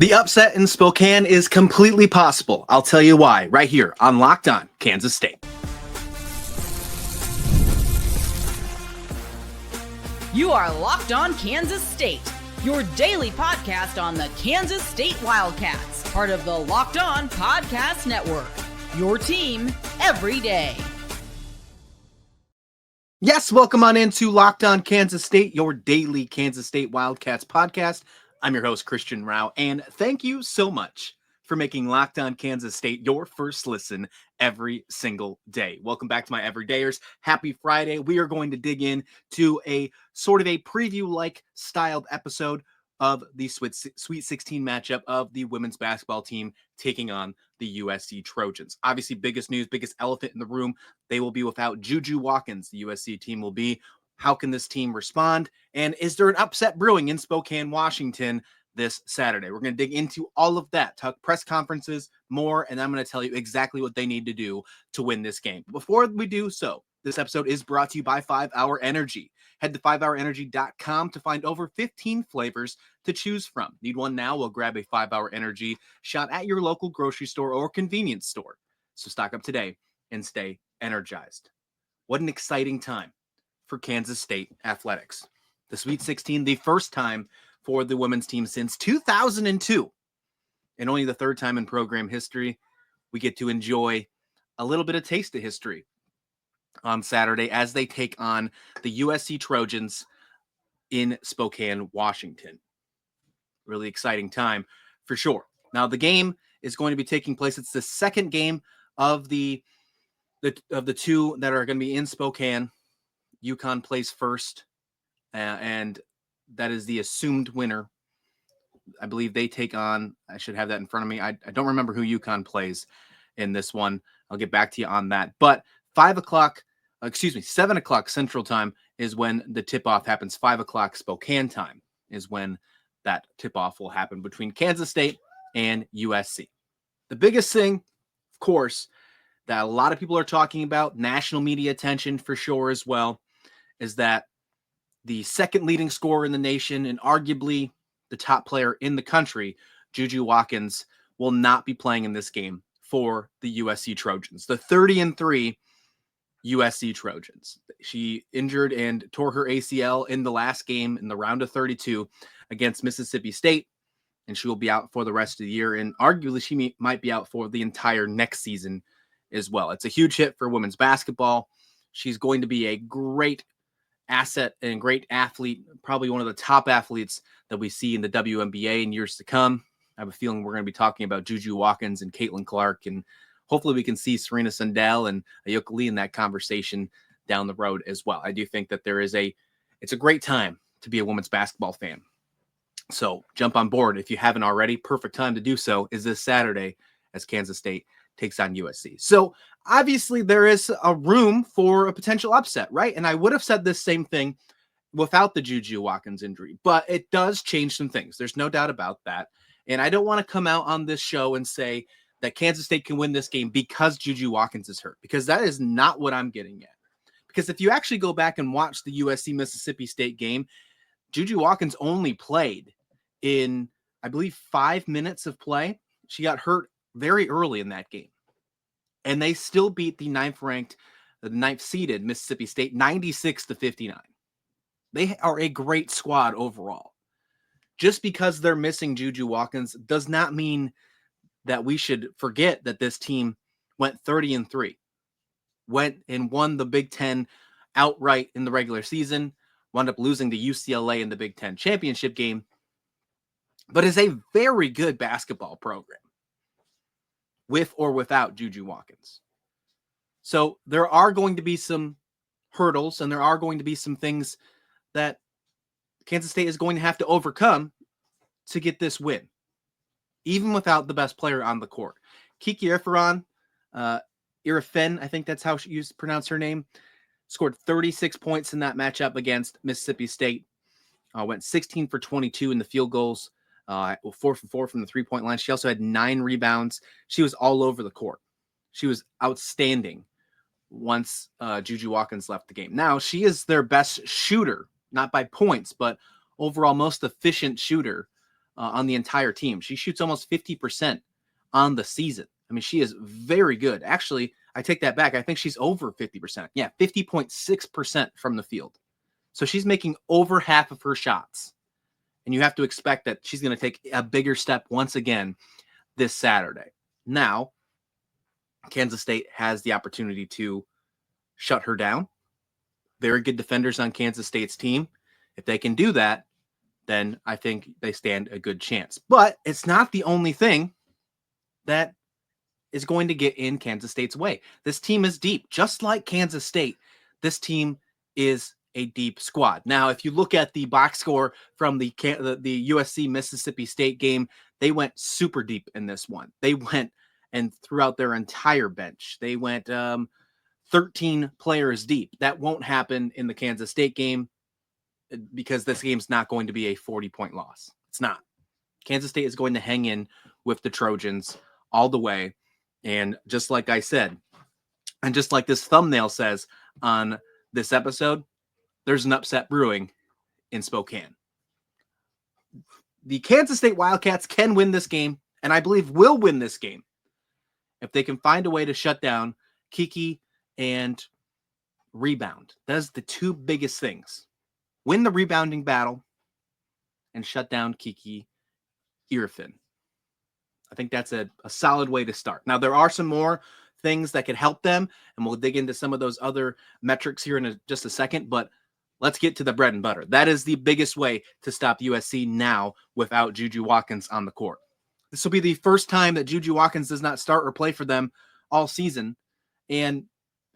The upset in Spokane is completely possible. I'll tell you why right here on Locked On Kansas State. You are Locked On Kansas State, your daily podcast on the Kansas State Wildcats, part of the Locked On Podcast Network, your team every day. Yes, welcome on into Locked On Kansas State, your daily Kansas State Wildcats podcast. I'm your host, Christian Rauh, and thank you so much for making Locked On Kansas State your first listen every single day. Welcome back to my everydayers. Happy Friday. We are going to dig in to a sort of a preview-like styled episode of the Sweet 16 matchup of the women's basketball team taking on the USC Trojans. Obviously, biggest news, biggest elephant in the room, they will be without Juju Watkins. The USC team will be. How can this team respond? And is there an upset brewing in Spokane, Washington this Saturday? We're going to dig into all of that, talk press conferences, more, and I'm going to tell you exactly what they need to do to win this game. But before we do so, this episode is brought to you by 5-Hour Energy. Head to 5hourenergy.com to find over 15 flavors to choose from. Need one now? We'll grab a 5-Hour Energy shot at your local grocery store or convenience store. So stock up today and stay energized. What an exciting time for Kansas State athletics. The Sweet 16, the first time for the women's team since 2002, and only the third time in program history. We get to enjoy a little bit of taste of history on Saturday as they take on the USC Trojans in Spokane, Washington. Really exciting time for sure. Now the game is going to be taking place. It's the second game of the two that are going to be in Spokane. UConn plays first, and that is the assumed winner. I believe they take on, I should have that in front of me. I don't remember who UConn plays in this one. I'll get back to you on that. But 7 o'clock Central Time is when the tip-off happens. 5 o'clock Spokane time is when that tip-off will happen between Kansas State and USC. The biggest thing, of course, that a lot of people are talking about, national media attention for sure as well, is that the second leading scorer in the nation and arguably the top player in the country, Juju Watkins, will not be playing in this game for the USC Trojans. The 30-3 USC Trojans. She injured and tore her ACL in the last game in the round of 32 against Mississippi State, and she will be out for the rest of the year, and arguably she might be out for the entire next season as well. It's a huge hit for women's basketball. She's going to be a great asset and great athlete, probably one of the top athletes that we see in the WNBA in years to come. I have a feeling we're going to be talking about Juju Watkins and Caitlin Clark, and hopefully we can see Serena Sundell and Ayoka Lee in that conversation down the road as well. I do think that it's a great time to be a women's basketball fan. So jump on board if you haven't already. Perfect time to do so is this Saturday as Kansas State takes on USC. So obviously there is a room for a potential upset, right? And I would have said this same thing without the Juju Watkins injury, but it does change some things. There's no doubt about that. And I don't want to come out on this show and say that Kansas State can win this game because Juju Watkins is hurt, because that is not what I'm getting at. Because if you actually go back and watch the USC Mississippi State game, Juju Watkins only played in, I believe, 5 minutes of play. She got hurt very early in that game. And they still beat the ninth seeded Mississippi State 96-59. They are a great squad overall. Just because they're missing Juju Watkins does not mean that we should forget that this team went 30-3, went and won the Big Ten outright in the regular season, wound up losing to UCLA in the Big Ten championship game, but is a very good basketball program with or without Juju Watkins. So there are going to be some hurdles and there are going to be some things that Kansas State is going to have to overcome to get this win, even without the best player on the court. Kiki Iriafen, I think that's how you pronounce her name, scored 36 points in that matchup against Mississippi State. Went 16 for 22 in the field goals, 4 for 4 from the three-point line. She also had 9 rebounds. She was all over the court. She was outstanding once Juju Watkins left the game. Now, she is their best shooter, not by points, but overall most efficient shooter on the entire team. She shoots almost 50% on the season. I mean, she is very good. Actually, I take that back. I think she's over 50%. Yeah, 50.6% from the field. So she's making over half of her shots. And you have to expect that she's going to take a bigger step once again this Saturday. Now, Kansas State has the opportunity to shut her down. Very good defenders on Kansas State's team. If they can do that, then I think they stand a good chance. But it's not the only thing that is going to get in Kansas State's way. This team is deep. Just like Kansas State, this team is a deep squad. Now, if you look at the box score from the USC Mississippi State game, they went super deep in this one. They went and throughout their entire bench, they went 13 players deep. That won't happen in the Kansas State game because this game's not going to be a 40-point loss. It's not. Kansas State is going to hang in with the Trojans all the way. And just like I said, and just like this thumbnail says on this episode, there's an upset brewing in Spokane. The Kansas State Wildcats can win this game, and I believe will win this game if they can find a way to shut down Kiki and rebound. That's the two biggest things. Win the rebounding battle and shut down Kiki Iriafen. I think that's a solid way to start. Now, there are some more things that could help them, and we'll dig into some of those other metrics here in just a second, but let's get to the bread and butter. That is the biggest way to stop USC now without Juju Watkins on the court. This will be the first time that Juju Watkins does not start or play for them all season, and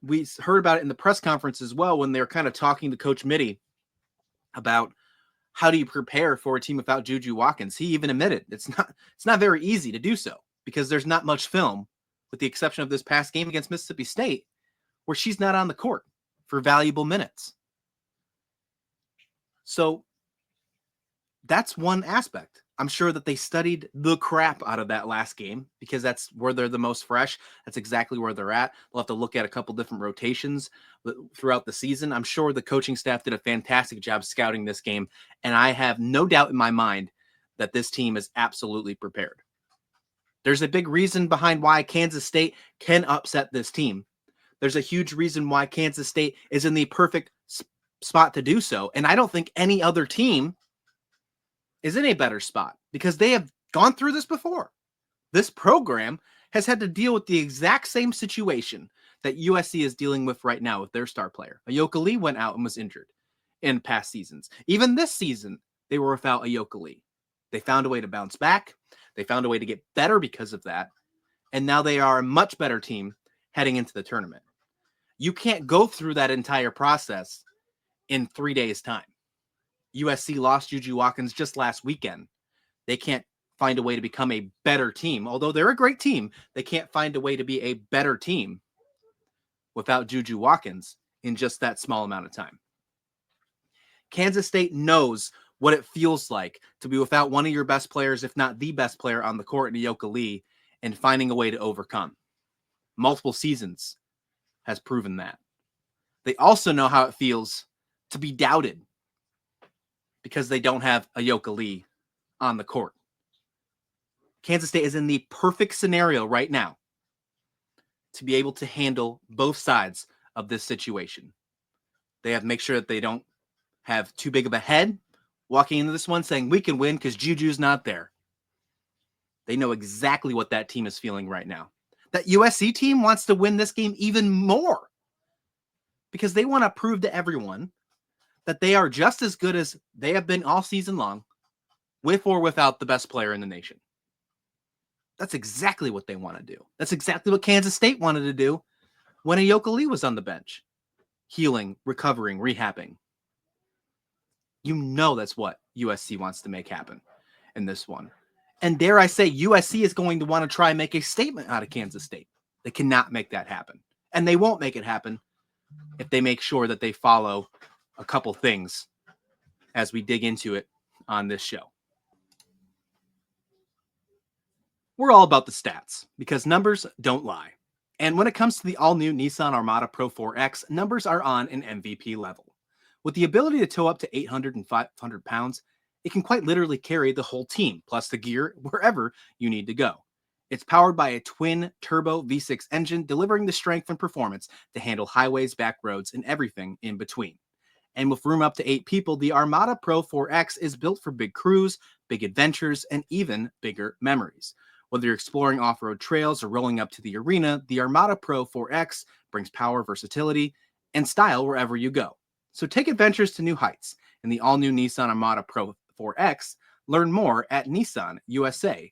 we heard about it in the press conference as well when they were kind of talking to Coach Mitty about how do you prepare for a team without Juju Watkins. He even admitted it's not very easy to do so because there's not much film, with the exception of this past game against Mississippi State, where she's not on the court for valuable minutes. So that's one aspect. I'm sure that they studied the crap out of that last game because that's where they're the most fresh. That's exactly where they're at. They'll have to look at a couple different rotations throughout the season. I'm sure the coaching staff did a fantastic job scouting this game, and I have no doubt in my mind that this team is absolutely prepared. There's a big reason behind why Kansas State can upset this team. There's a huge reason why Kansas State is in the perfect spot to do so, and I don't think any other team is in a better spot because they have gone through this before. This program has had to deal with the exact same situation that USC is dealing with right now with their star player. Ayoka Lee went out and was injured in past seasons. Even this season, they were without Ayoka Lee. They found a way to bounce back. They found a way to get better because of that. And now they are a much better team heading into the tournament. You can't go through that entire process in 3 days' time. USC lost Juju Watkins just last weekend. They can't find a way to become a better team. Although they're a great team, they can't find a way to be a better team without Juju Watkins in just that small amount of time. Kansas State knows what it feels like to be without one of your best players, if not the best player on the court in Ayoka Lee, and finding a way to overcome. Multiple seasons has proven that. They also know how it feels to be doubted because they don't have Ayoka Lee on the court. Kansas State is in the perfect scenario right now to be able to handle both sides of this situation. They have to make sure that they don't have too big of a head walking into this one saying we can win because Juju's not there. They know exactly what that team is feeling right now. That USC team wants to win this game even more because they want to prove to everyone that they are just as good as they have been all season long, with or without the best player in the nation. That's exactly what they want to do. That's exactly what Kansas State wanted to do when Ayoka Lee was on the bench. Healing, recovering, rehabbing. You know that's what USC wants to make happen in this one. And dare I say, USC is going to want to try and make a statement out of Kansas State. They cannot make that happen. And they won't make it happen if they make sure that they follow a couple things as we dig into it on this show. We're all about the stats because numbers don't lie. And when it comes to the all-new Nissan Armada Pro 4X, numbers are on an MVP level. With the ability to tow up to 800 and 500 pounds It can quite literally carry the whole team, plus the gear, wherever you need to go. It's powered by a twin turbo V6 engine, delivering the strength and performance to handle highways, back roads, and everything in between. And with room up to 8 people, the Armada Pro 4X is built for big crews, big adventures, and even bigger memories. Whether you're exploring off-road trails or rolling up to the arena, the Armada Pro 4X brings power, versatility, and style wherever you go. So take adventures to new heights in the all-new Nissan Armada Pro 4X. Learn more at nissanusa.com.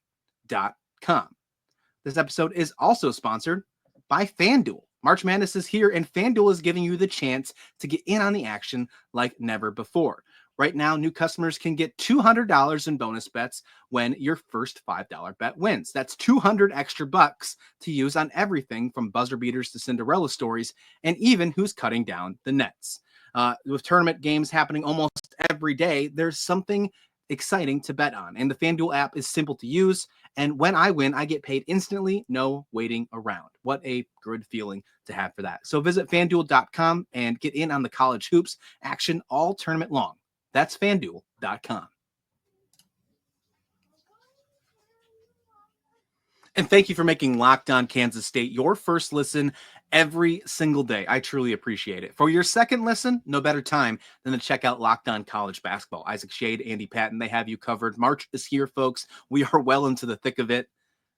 This episode is also sponsored by FanDuel. March Madness is here, and FanDuel is giving you the chance to get in on the action like never before. Right now, new customers can get $200 in bonus bets when your first $5 bet wins. That's 200 extra bucks to use on everything from buzzer beaters to Cinderella stories, and even who's cutting down the nets. With tournament games happening almost every day, there's something exciting to bet on. And the FanDuel app is simple to use. And when I win, I get paid instantly, no waiting around. What a good feeling to have for that. So visit FanDuel.com and get in on the college hoops action all tournament long. That's FanDuel.com. And thank you for making Locked On Kansas State your first listen every single day. I truly appreciate it. For your second listen, no better time than to check out Locked On College Basketball. Isaac Shade, Andy Patton, they have you covered. March is here, folks. We are well into the thick of it.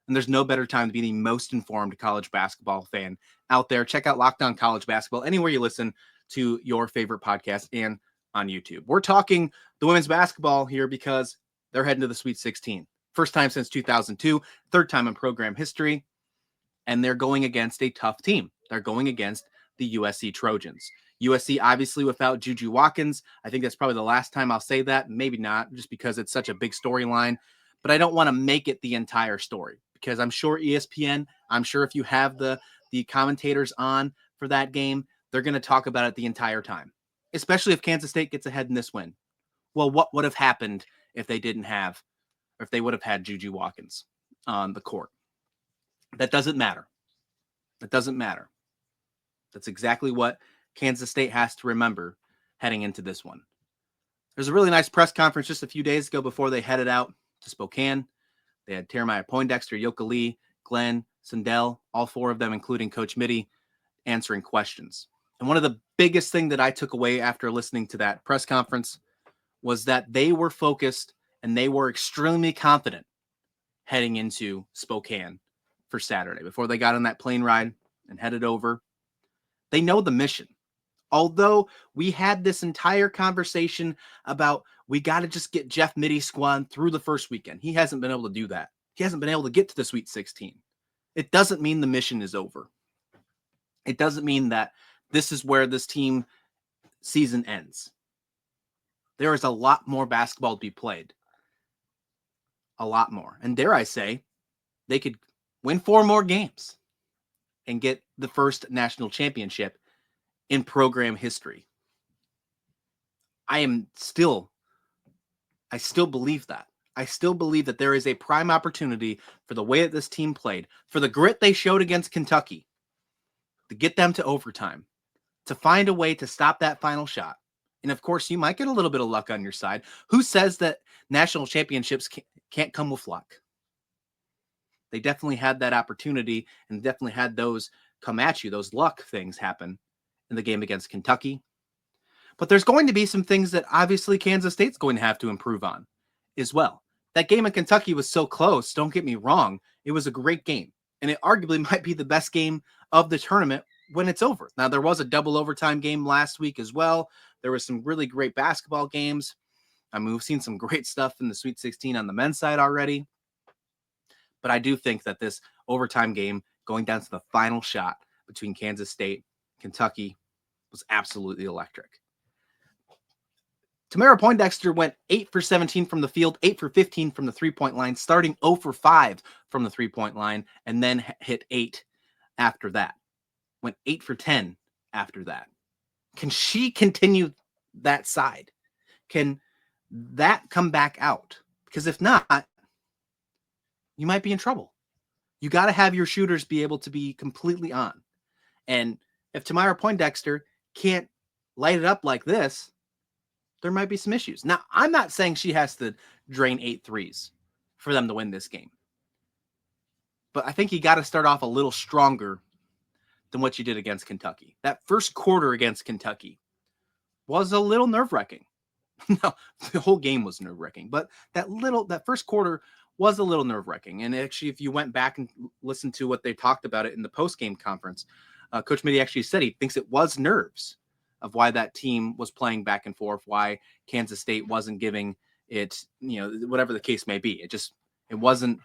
And there's no better time to be the most informed college basketball fan out there. Check out Locked On College Basketball anywhere you listen to your favorite podcast and on YouTube. We're talking the women's basketball here because they're heading to the Sweet 16. First time since 2002, third time in program history, and they're going against a tough team. They're going against the USC Trojans. USC, obviously, without Juju Watkins. I think that's probably the last time I'll say that. Maybe not, just because it's such a big storyline. But I don't want to make it the entire story, because I'm sure ESPN, I'm sure if you have the commentators on for that game, they're going to talk about it the entire time, especially if Kansas State gets ahead in this win. Well, what would have happened if they didn't have, or if they would have had Juju Watkins on the court? That doesn't matter. That doesn't matter. That's exactly what Kansas State has to remember heading into this one. There's a really nice press conference just a few days ago before they headed out to Spokane. They had Temira, Poindexter, Ayoka Lee, Glenn, Sundell, all four of them, including Coach Mitty, answering questions. And one of the biggest thing that I took away after listening to that press conference was that they were focused and they were extremely confident heading into Spokane for Saturday before they got on that plane ride and headed over. They know the mission. Although we had this entire conversation about we got to just get Jeff Mitty's squad through the first weekend. He hasn't been able to do that. He hasn't been able to get to the Sweet 16. It doesn't mean the mission is over. It doesn't mean that this is where this team season ends. There is a lot more basketball to be played. A lot more. And dare I say, they could win 4 more games and get the first national championship in program history. I still believe that. I still believe that there is a prime opportunity for the way that this team played, for the grit they showed against Kentucky, to get them to overtime, to find a way to stop that final shot. And of course, you might get a little bit of luck on your side. Who says that national championships can't come with luck? They definitely had that opportunity and definitely had those come at you, those luck things happen in the game against Kentucky. But there's going to be some things that obviously Kansas State's going to have to improve on as well. That game in Kentucky was so close. Don't get me wrong. It was a great game. And it arguably might be the best game of the tournament when it's over. Now, there was a double overtime game last week as well. There was some really great basketball games. I mean, we've seen some great stuff in the Sweet 16 on the men's side already. But I do think that this overtime game going down to the final shot between Kansas State and Kentucky was absolutely electric. Temira Poindexter went 8 for 17 from the field, 8 for 15 from the three-point line, starting 0 for 5 from the three-point line, and then hit 8 after that. Went 8 for 10 after that. Can she continue that side? Can that come back out? Because if not, you might be in trouble. You got to have your shooters be able to be completely on. And if Temira Poindexter can't light it up like this, there might be some issues. Now, I'm not saying she has to drain 8 threes for them to win this game. But I think you got to start off a little stronger than what you did against Kentucky. That first quarter against Kentucky was a little nerve-wracking. No, the whole game was nerve-wracking, but that first quarter was a little nerve-wracking. And actually, if you went back and listened to what they talked about it in the post-game conference, Coach Mitty actually said he thinks it was nerves of why that team was playing back and forth, why Kansas State wasn't giving it, whatever the case may be. It wasn't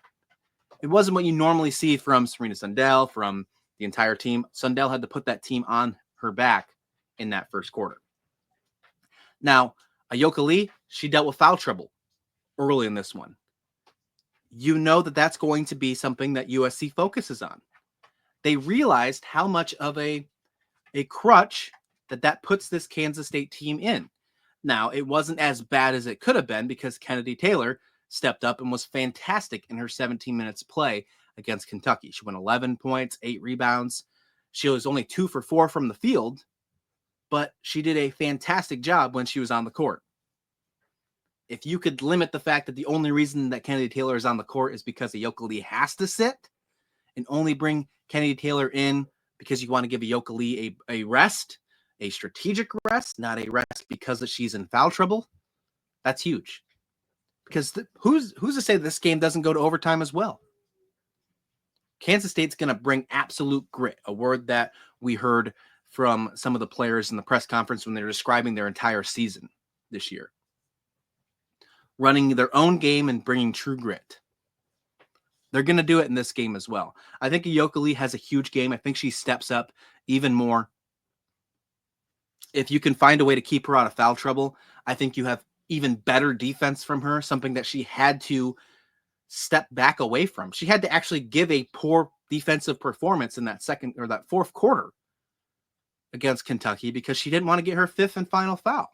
what you normally see from Serena Sundell, from the entire team. Sundell had to put that team on her back in that first quarter. Now, Ayoka Lee, she dealt with foul trouble early in this one. You know that's going to be something that USC focuses on. They realized how much of a crutch that puts this Kansas State team in. Now, it wasn't as bad as it could have been because Kennedy Taylor stepped up and was fantastic in her 17 minutes play against Kentucky. She went 11 points, 8 rebounds. She was only 2 for 4 from the field, but she did a fantastic job when she was on the court. If you could limit the fact that the only reason that Kennedy Taylor is on the court is because Ayoka Lee has to sit, and only bring Kennedy Taylor in because you want to give Ayoka Lee a rest, a strategic rest, not a rest because she's in foul trouble, that's huge. Because who's to say this game doesn't go to overtime as well? Kansas State's going to bring absolute grit, a word that we heard from some of the players in the press conference when they were describing their entire season this year. Running their own game and bringing true grit. They're going to do it in this game as well. I think Ayoka Lee has a huge game. I think she steps up even more. If you can find a way to keep her out of foul trouble, I think you have even better defense from her, something that she had to step back away from. She had to actually give a poor defensive performance in that second or that fourth quarter against Kentucky because she didn't want to get her 5th and final foul.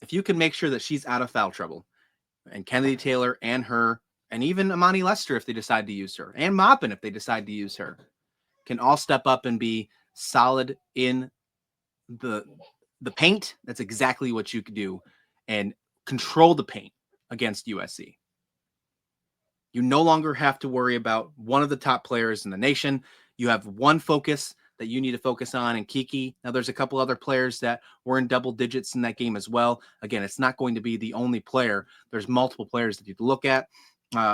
If you can make sure that she's out of foul trouble, and Kennedy Taylor and her, and even Amani Lester if they decide to use her, and Maupin if they decide to use her, can all step up and be solid in the paint, that's exactly what you could do, and control the paint against USC. You no longer have to worry about one of the top players in the nation. You have one focus that you need to focus on, and Kiki. Now, there's a couple other players that were in double digits in that game as well. Again, it's not going to be the only player. There's multiple players that you can look at.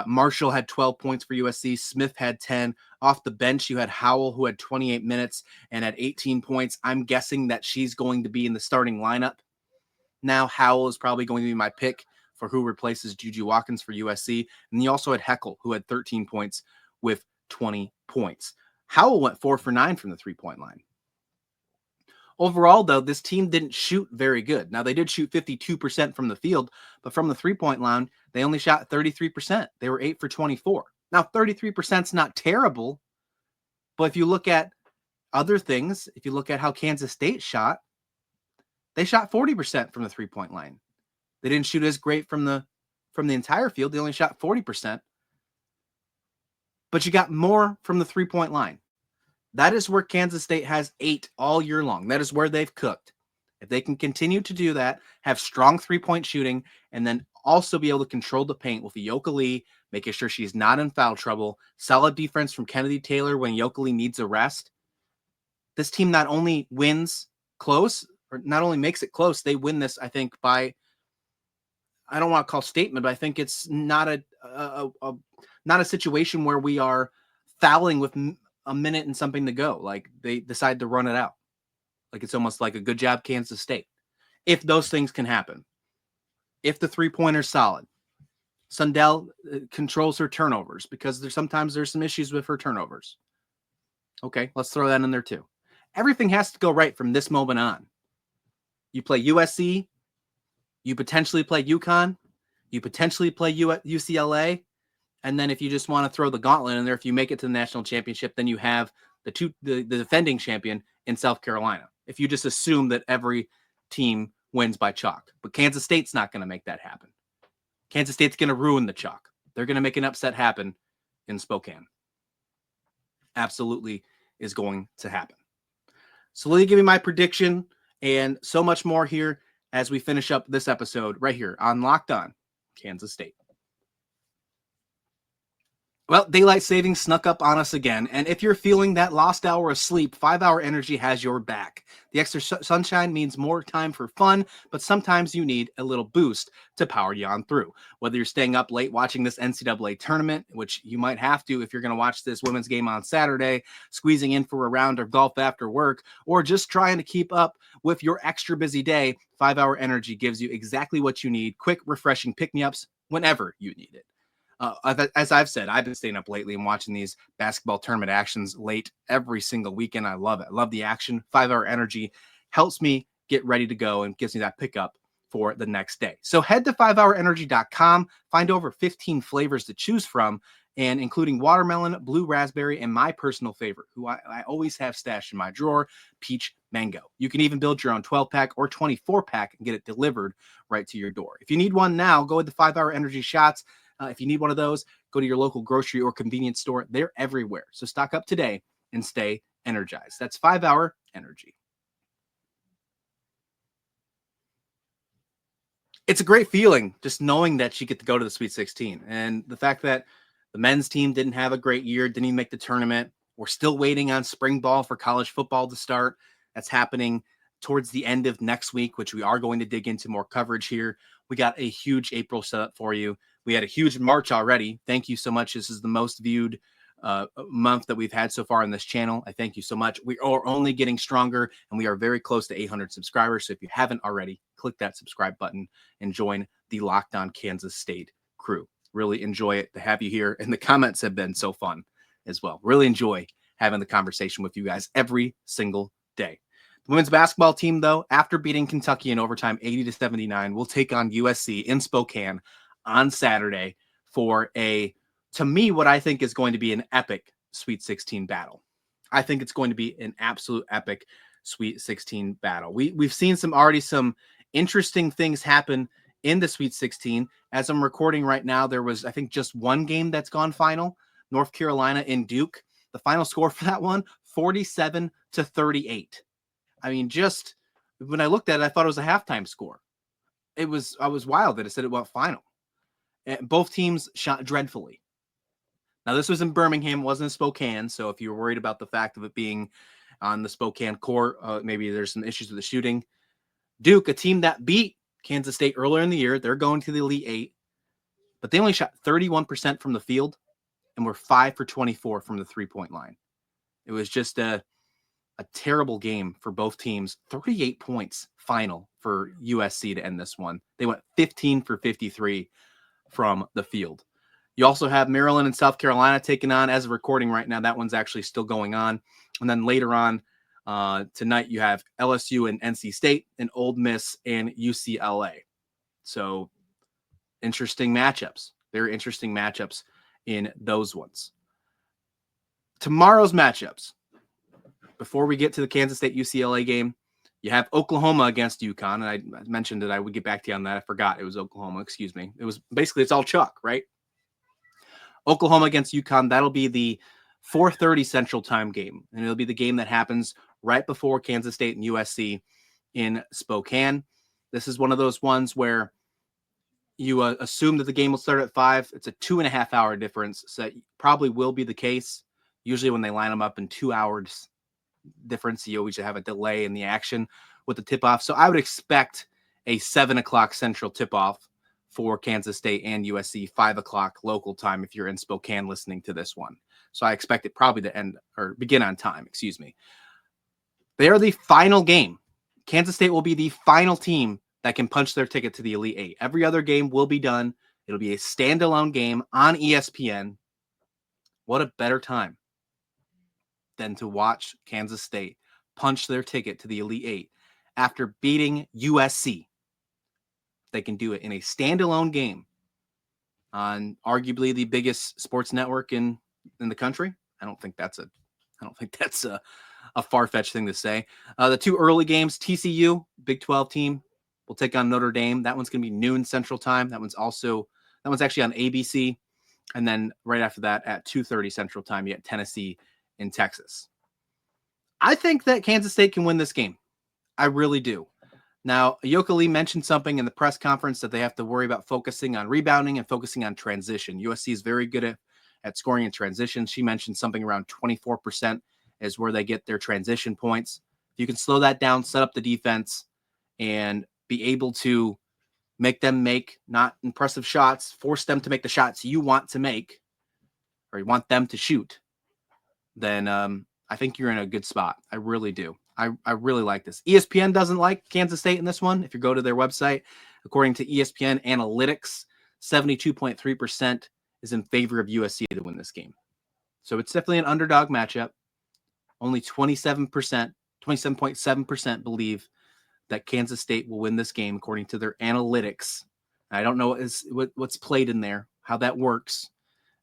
Marshall had 12 points for USC. Smith had 10. Off the bench, you had Howell, who had 28 minutes and had 18 points. I'm guessing that she's going to be in the starting lineup. Now, Howell is probably going to be my pick for who replaces Juju Watkins for USC. And you also had Heckle, who had 13 points with 20 points. Howell went 4 for 9 from the three-point line. Overall, though, this team didn't shoot very good. Now, they did shoot 52% from the field, but from the three-point line, they only shot 33%. They were 8 for 24. Now, 33% is not terrible, but if you look at other things, if you look at how Kansas State shot, they shot 40% from the three-point line. They didn't shoot as great from the entire field. They only shot 40%. But you got more from the three-point line. That is where Kansas State has 8 all year long. That is where they've cooked. If they can continue to do that, have strong three-point shooting, and then also be able to control the paint with Ayoka Lee, making sure she's not in foul trouble, solid defense from Kennedy Taylor when Ayoka Lee needs a rest, this team not only wins close, or not only makes it close, they win this, I think, by, I don't want to call statement, but I think it's not a situation where we are fouling with a minute and something to go. Like they decide to run it out. Like it's almost like a good job, Kansas State. If those things can happen, if the three-pointer's solid, Sundell controls her turnovers because there's some issues with her turnovers. Okay, let's throw that in there too. Everything has to go right from this moment on. You play USC, you potentially play UConn, you potentially play UCLA, and then if you just want to throw the gauntlet in there, if you make it to the national championship, then you have the defending champion in South Carolina. If you just assume that every team wins by chalk. But Kansas State's not going to make that happen. Kansas State's going to ruin the chalk. They're going to make an upset happen in Spokane. Absolutely is going to happen. So let me give you my prediction and so much more here as we finish up this episode right here on Locked On Kansas State. Well, daylight savings snuck up on us again, and if you're feeling that lost hour of sleep, 5-Hour Energy has your back. The extra sunshine means more time for fun, but sometimes you need a little boost to power you on through. Whether you're staying up late watching this NCAA tournament, which you might have to if you're going to watch this women's game on Saturday, squeezing in for a round of golf after work, or just trying to keep up with your extra busy day, 5-Hour Energy gives you exactly what you need, quick, refreshing pick-me-ups whenever you need it. As I've said, I've been staying up lately and watching these basketball tournament actions late every single weekend. I love it. I love the action. 5-Hour Energy helps me get ready to go and gives me that pickup for the next day. So head to 5hourenergy.com, find over 15 flavors to choose from, and including watermelon, blue raspberry, and my personal favorite, who I always have stashed in my drawer, peach mango. You can even build your own 12-pack or 24-pack and get it delivered right to your door. If you need one now, go with the 5-Hour Energy shots. If you need one of those, go to your local grocery or convenience store. They're everywhere. So stock up today and stay energized. That's 5-Hour Energy. It's a great feeling just knowing that you get to go to the Sweet 16. And the fact that the men's team didn't have a great year, didn't even make the tournament. We're still waiting on spring ball for college football to start. That's happening towards the end of next week, which we are going to dig into more coverage here. We got a huge April set up for you. We had a huge March already. Thank you so much. This is the most viewed month that we've had so far on this channel. I thank you so much. We are only getting stronger, and we are very close to 800 subscribers. So if you haven't already, click that subscribe button and join the Locked On Kansas State crew. Really enjoy it to have you here. And the comments have been so fun as well. Really enjoy having the conversation with you guys every single day. The women's basketball team, though, after beating Kentucky in overtime 80-79, will take on USC in Spokane on Saturday for to me, what I think is going to be an epic Sweet 16 battle. I think it's going to be an absolute epic Sweet 16 battle. We've seen some interesting things happen in the Sweet 16. As I'm recording right now, there was, I think, just one game that's gone final, North Carolina and Duke. The final score for that one, 47-38. I mean, just when I looked at it, I thought it was a halftime score. I was wild that it said it went final. And both teams shot dreadfully. Now, this was in Birmingham, wasn't in Spokane. So if you were worried about the fact of it being on the Spokane court, maybe there's some issues with the shooting. Duke, a team that beat Kansas State earlier in the year, they're going to the Elite Eight, but they only shot 31% from the field and were 5 for 24 from the three-point line. It was just a terrible game for both teams. 38 points final for USC to end this one. They went 15 for 53 from the field. You also have Maryland and South Carolina taking on, as a recording right now, that one's actually still going on. And then later on tonight, you have LSU and NC State and Ole Miss and UCLA. So interesting matchups. Very interesting matchups in those ones. Tomorrow's matchups. Before we get to the Kansas State UCLA game, you have Oklahoma against UConn. And I mentioned that I would get back to you on that. I forgot it was Oklahoma. Excuse me. It was basically, it's all Chuck, right? Oklahoma against UConn. That'll be the 4:30 Central Time game. And it'll be the game that happens right before Kansas State and USC in Spokane. This is one of those ones where you assume that the game will start at 5. It's a 2.5 hour difference. So that probably will be the case. Usually when they line them up in 2 hours difference, you always have a delay in the action with the tip-off. So I would expect a 7 o'clock Central tip-off for Kansas State and USC, 5 o'clock local time if you're in Spokane listening to this one. So I expect it probably to end or begin on time, excuse me. They are the final game. Kansas State will be the final team that can punch their ticket to the Elite Eight. Every other game will be done. It'll be a standalone game on ESPN. What a better time than to watch Kansas State punch their ticket to the Elite Eight after beating USC. They can do it in a standalone game on arguably the biggest sports network in the country. I don't think that's a far-fetched thing to say. The two early games, TCU, Big 12 team, will take on Notre Dame. That one's going to be noon Central Time. That one's actually on ABC. And then right after that at 2:30 Central Time, you get Tennessee and Texas. I think that Kansas State can win this game. I really do. Now, Ayoka Lee mentioned something in the press conference that they have to worry about focusing on rebounding and focusing on transition. USC is very good at scoring in transition. She mentioned something around 24% is where they get their transition points. If you can slow that down, set up the defense, and be able to make them make not impressive shots, force them to make the shots you want to make or you want them to shoot, then I think you're in a good spot. I really do. I really like this. ESPN doesn't like Kansas State in this one. If you go to their website, according to ESPN analytics, 72.3% is in favor of USC to win this game. So it's definitely an underdog matchup. Only 27.7% believe that Kansas State will win this game according to their analytics. I don't know what's played in there, how that works.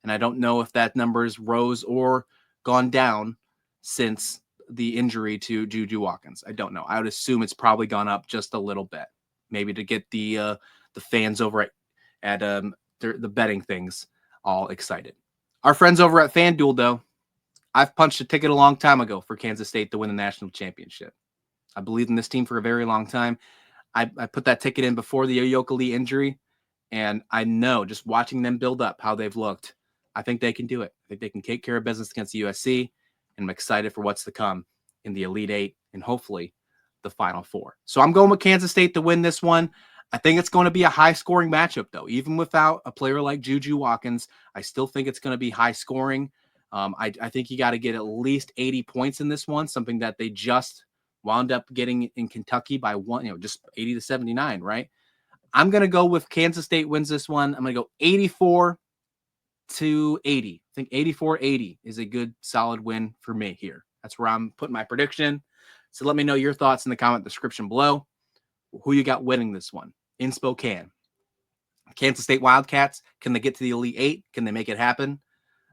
And I don't know if that number is rose or gone down since the injury to Juju Watkins. I don't know. I would assume it's probably gone up just a little bit, maybe to get the fans over at the betting things all excited. Our friends over at FanDuel, though, I've punched a ticket a long time ago for Kansas State to win the national championship. I believed in this team for a very long time. I put that ticket in before the Ayoka Lee injury, and I know just watching them build up how they've looked, I think they can do it. I think they can take care of business against the USC, and I'm excited for what's to come in the Elite Eight and hopefully the Final Four. So I'm going with Kansas State to win this one. I think it's going to be a high-scoring matchup, though. Even without a player like Juju Watkins, I still think it's going to be high-scoring. I think you got to get at least 80 points in this one, something that they just wound up getting in Kentucky by one, just 80 to 79, right? I'm going to go with Kansas State wins this one. I'm going to go 84 to 80. I think 84-80 is a good solid win for me here. That's where I'm putting my prediction. So let me know your thoughts in the comment description below. Who you got winning this one in Spokane? Kansas State Wildcats, can they get to the Elite Eight? Can they make it happen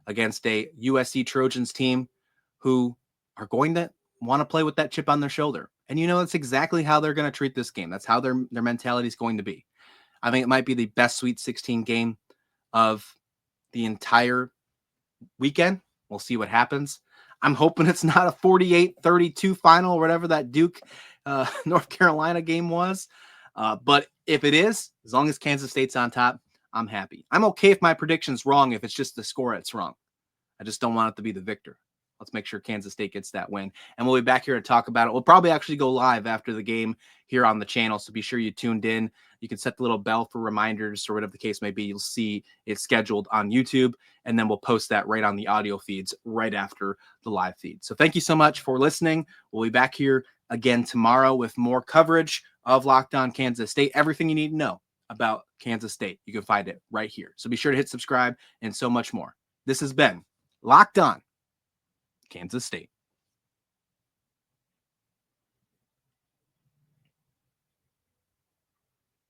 against a USC Trojans team who are going to want to play with that chip on their shoulder? And that's exactly how they're going to treat this game. That's how their mentality is going to be. I think it might be the best Sweet 16 game of the entire weekend. We'll see what happens. I'm hoping it's not a 48-32 final or whatever that Duke North Carolina game was. But if it is, as long as Kansas State's on top, I'm happy. I'm okay if my prediction's wrong, if it's just the score that's wrong. I just don't want it to be the victor. Let's make sure Kansas State gets that win. And we'll be back here to talk about it. We'll probably actually go live after the game here on the channel, so be sure you tuned in. You can set the little bell for reminders or whatever the case may be. You'll see it scheduled on YouTube, and then we'll post that right on the audio feeds right after the live feed. So thank you so much for listening. We'll be back here again tomorrow with more coverage of Locked On Kansas State. Everything you need to know about Kansas State, you can find it right here. So be sure to hit subscribe and so much more. This has been Locked On Kansas State.